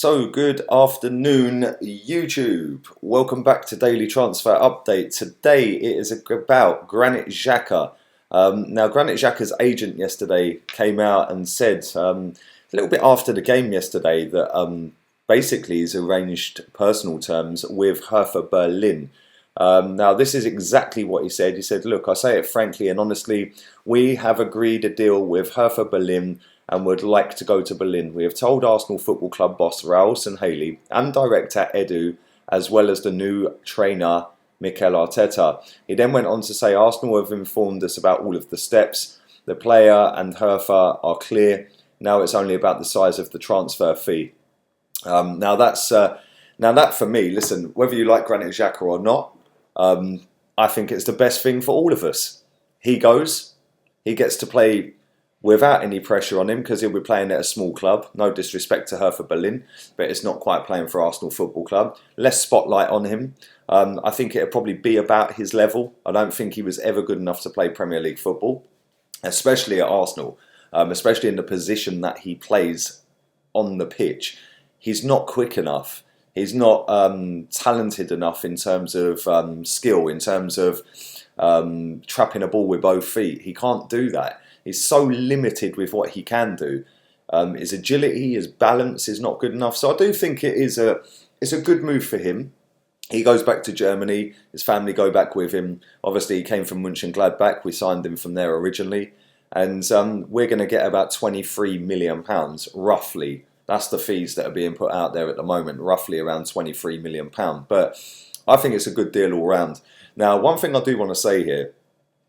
So, good afternoon, YouTube. Welcome back to Daily Transfer Update. Today it is about Granit Xhaka. Now, Granit Xhaka's agent yesterday came out and said, a little bit after the game yesterday, that basically he's arranged personal terms with Hertha Berlin. Now, this is exactly what he said. He said, look, I say it frankly and honestly, we have agreed a deal with Hertha Berlin and would like to go to Berlin. We have told Arsenal Football Club boss Raul Sanhalli and director Edu, as well as the new trainer Mikel Arteta. He then went on to say Arsenal have informed us about all of the steps. The player and Hertha are clear. Now it's only about the size of the transfer fee. Now that for me, listen, whether you like Granit Xhaka or not, I think it's the best thing for all of us. He goes, he gets to play without any pressure on him because he'll be playing at a small club. No disrespect to Hertha Berlin, but it's not quite playing for Arsenal Football Club. Less spotlight on him. I think it'll probably be about his level. I don't think he was ever good enough to play Premier League football, especially at Arsenal, especially in the position that he plays on the pitch. He's not quick enough. He's not talented enough in terms of skill, in terms of trapping a ball with both feet. He can't do that. He's so limited with what he can do. His agility, his balance is not good enough. So I do think it's a good move for him. He goes back to Germany. His family go back with him. Obviously, he came from Mönchengladbach. We signed him from there originally. And we're going to get about £23 million, roughly. That's the fees that are being put out there at the moment, roughly around £23 million. But I think it's a good deal all round. Now, one thing I do want to say here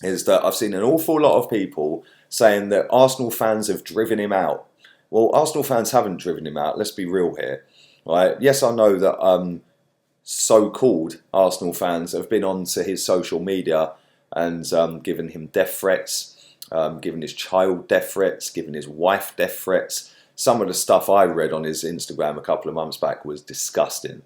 is that I've seen an awful lot of people saying that Arsenal fans have driven him out. Well, Arsenal fans haven't driven him out. Let's be real here. Right? Yes, I know that so-called Arsenal fans have been onto his social media and given him death threats, given his child death threats, given his wife death threats. Some of the stuff I read on his Instagram a couple of months back was disgusting.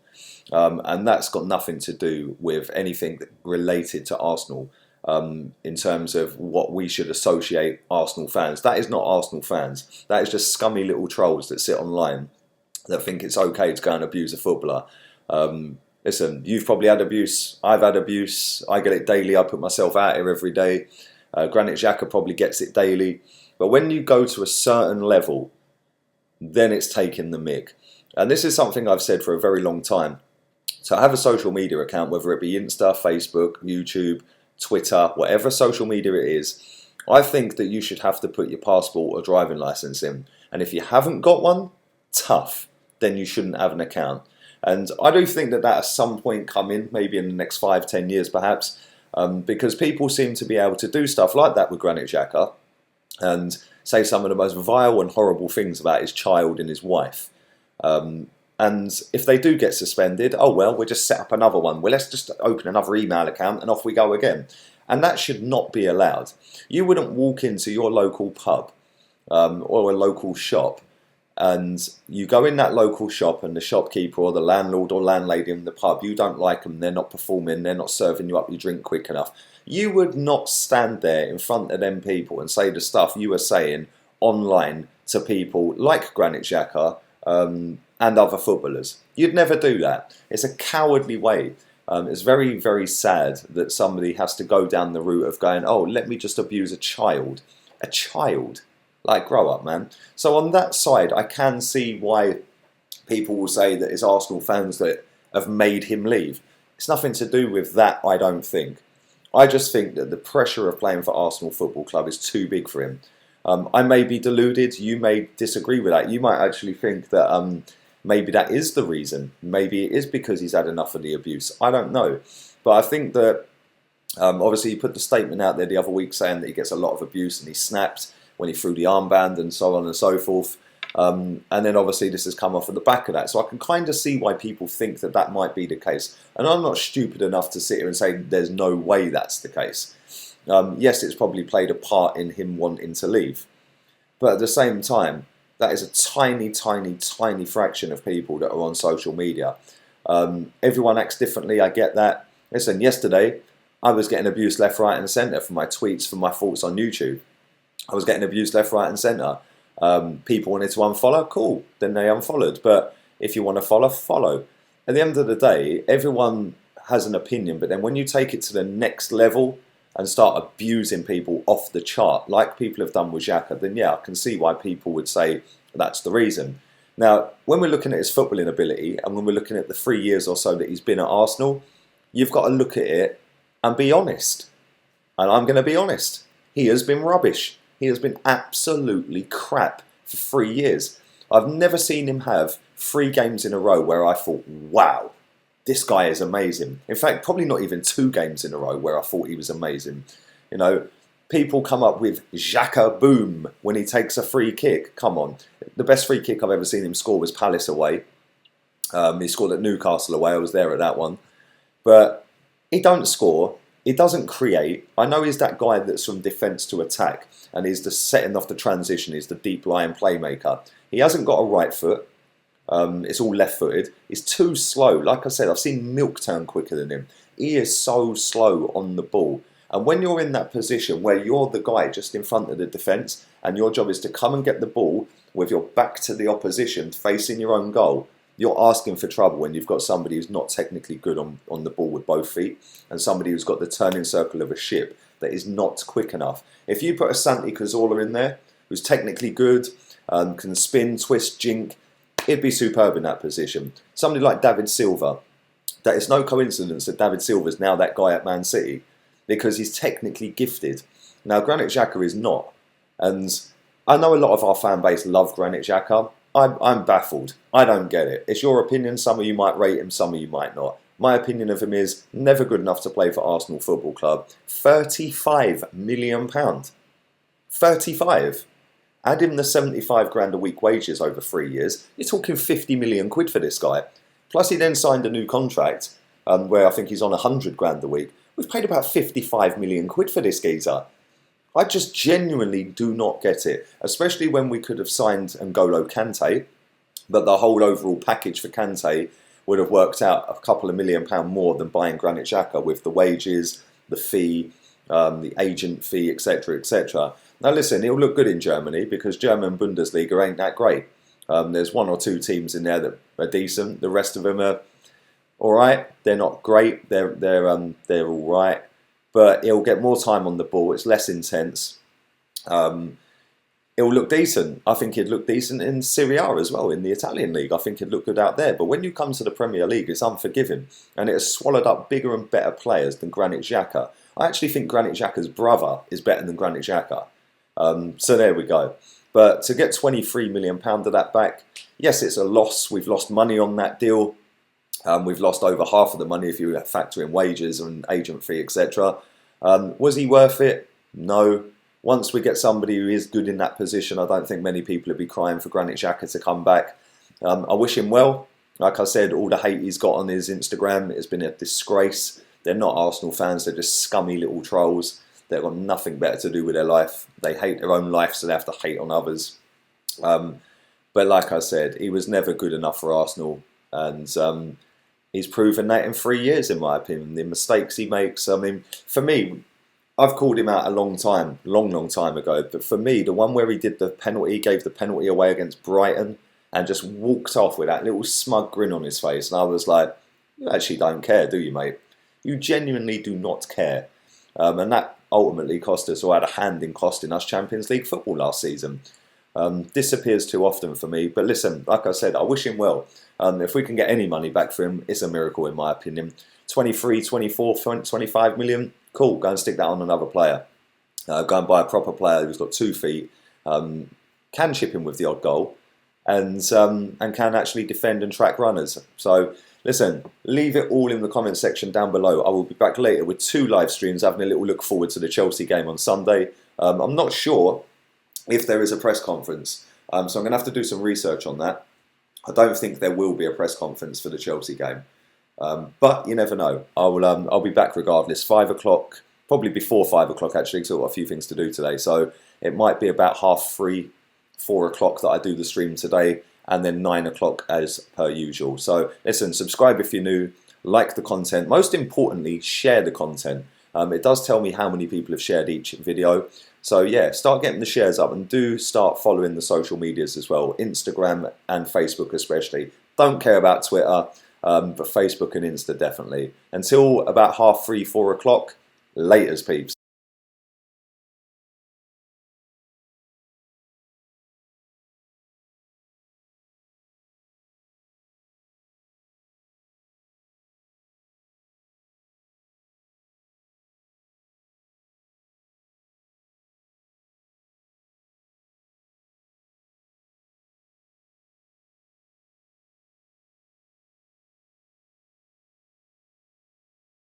And that's got nothing to do with anything related to Arsenal. In terms of what we should associate Arsenal fans. That is not Arsenal fans. That is just scummy little trolls that sit online that think it's okay to go and abuse a footballer. Listen, you've probably had abuse. I've had abuse. I get it daily. I put myself out here every day. Granit Xhaka probably gets it daily. But when you go to a certain level, then it's taking the mick. And this is something I've said for a very long time. So I have a social media account, whether it be Insta, Facebook, YouTube, Twitter, whatever social media it is. I think that you should have to put your passport or driving license in. And if you haven't got one, tough, then you shouldn't have an account. And I do think that at some point come in, maybe in the next 5-10 years perhaps, because people seem to be able to do stuff like that with Granit Xhaka and say some of the most vile and horrible things about his child and his wife. And if they do get suspended, oh well, we'll just set up another one. Well, let's just open another email account and off we go again. And that should not be allowed. You wouldn't walk into your local pub or a local shop and you go in that local shop and the shopkeeper or the landlord or landlady in the pub, you don't like them, they're not performing, they're not serving you up your drink quick enough. You would not stand there in front of them people and say the stuff you were saying online to people like Granit Xhaka, and other footballers. You'd never do that. It's a cowardly way. It's very, very sad that somebody has to go down the route of going, oh, let me just abuse a child. A child? Like, grow up, man. So on that side, I can see why people will say that it's Arsenal fans that have made him leave. It's nothing to do with that, I don't think. I just think that the pressure of playing for Arsenal Football Club is too big for him. I may be deluded. You may disagree with that. You might actually think that maybe that is the reason. Maybe it is because he's had enough of the abuse. I don't know. But I think that obviously he put the statement out there the other week saying that he gets a lot of abuse and he snapped when he threw the armband and so on and so forth. And then obviously this has come off at the back of that. So I can kind of see why people think that that might be the case. And I'm not stupid enough to sit here and say there's no way that's the case. Yes, it's probably played a part in him wanting to leave. But at the same time, that is a tiny, tiny, tiny fraction of people that are on social media. Everyone acts differently, I get that. Listen, yesterday, I was getting abused left, right and centre for my tweets, for my thoughts on YouTube. I was getting abused left, right and centre. People wanted to unfollow, cool, then they unfollowed. But If you want to follow, follow. At the end of the day, everyone has an opinion, but then when you take it to the next level and start abusing people off the chart, like people have done with Xhaka, then yeah, I can see why people would say that's the reason. Now, when we're looking at his footballing ability and when we're looking at the 3 years or so that he's been at Arsenal, you've got to look at it and be honest. And I'm going to be honest. He has been rubbish. He has been absolutely crap for 3 years. I've never seen him have 3 games in a row where I thought, wow, this guy is amazing. In fact, probably not even 2 games in a row where I thought he was amazing. You know, people come up with Xhaka boom when he takes a free kick. Come on. The best free kick I've ever seen him score was Palace away. He scored at Newcastle away. I was there at that one. But he don't score. He doesn't create. I know he's that guy that's from defence to attack and he's the setting off the transition. He's the deep lying playmaker. He hasn't got a right foot. It's all left-footed. He's too slow. Like I said, I've seen Milk turn quicker than him. He is so slow on the ball. And when you're in that position where you're the guy just in front of the defence and your job is to come and get the ball with your back to the opposition, facing your own goal, you're asking for trouble when you've got somebody who's not technically good on the ball with both feet and somebody who's got the turning circle of a ship that is not quick enough. If you put a Santi Cazorla in there, who's technically good, can spin, twist, jink, he'd be superb in that position. Somebody like David Silva, that it's no coincidence that David Silva's now that guy at Man City because he's technically gifted. Now, Granit Xhaka is not. And I know a lot of our fan base love Granit Xhaka. I'm baffled. I don't get it. It's your opinion. Some of you might rate him, some of you might not. My opinion of him is never good enough to play for Arsenal Football Club. £35 million. 35. Add him the 75 grand a week wages over 3 years. You're talking 50 million quid for this guy. Plus he then signed a new contract where I think he's on 100 grand a week. We've paid about 55 million quid for this geezer. I just genuinely do not get it, especially when we could have signed N'Golo Kante, but the whole overall package for Kante would have worked out a couple of £1 million more than buying Granit Xhaka with the wages, the fee, the agent fee, etc., etc. Now listen, he'll look good in Germany because German Bundesliga ain't that great. There's 1 or 2 teams in there that are decent. The rest of them are all right. They're not great. They're all right. But he'll get more time on the ball. It's less intense. He'll look decent. I think he'd look decent in Serie A as well, in the Italian league. I think he'd look good out there. But when you come to the Premier League, it's unforgiving. And it has swallowed up bigger and better players than Granit Xhaka. I actually think Granit Xhaka's brother is better than Granit Xhaka. So there we go. But to get £23 million of that back, yes, it's a loss. We've lost money on that deal. We've lost over half of the money if you factor in wages and agent fee, etc. Was he worth it? No. Once we get somebody who is good in that position, I don't think many people would be crying for Granit Xhaka to come back. I wish him well. Like I said, all the hate he's got on his Instagram has been a disgrace. They're not Arsenal fans, they're just scummy little trolls. They've got nothing better to do with their life. They hate their own life, so they have to hate on others. But like I said, he was never good enough for Arsenal. And he's proven that in 3 years, in my opinion. The mistakes he makes, I mean, for me, I've called him out a long time ago. But for me, the one where he did the penalty, gave the penalty away against Brighton and just walked off with that little smug grin on his face. And I was like, you actually don't care, do you, mate? You genuinely do not care. And that ultimately cost us, or had a hand in costing us Champions League football last season. Disappears too often for me. But listen, like I said, I wish him well. If we can get any money back for him, it's a miracle in my opinion. 23, 24, 25 million, cool, go and stick that on another player. Go and buy a proper player who's got 2 feet, can chip in with the odd goal, and can actually defend and track runners. So listen, leave it all in the comment section down below. I will be back later with 2 live streams, having a little look forward to the Chelsea game on Sunday. I'm not sure if there is a press conference, so I'm going to have to do some research on that. I don't think there will be a press conference for the Chelsea game, but you never know. I'll be back regardless. 5 o'clock, probably before 5 o'clock actually, because I've got a few things to do today. So it might be about 3:30, 4 o'clock that I do the stream today, and then 9 o'clock as per usual. So listen, subscribe if you're new, like the content. Most importantly, share the content. It does tell me how many people have shared each video. So yeah, start getting the shares up and do start following the social medias as well, Instagram and Facebook especially. Don't care about Twitter, but Facebook and Insta definitely. Until about 3:30, 4 o'clock, laters peeps.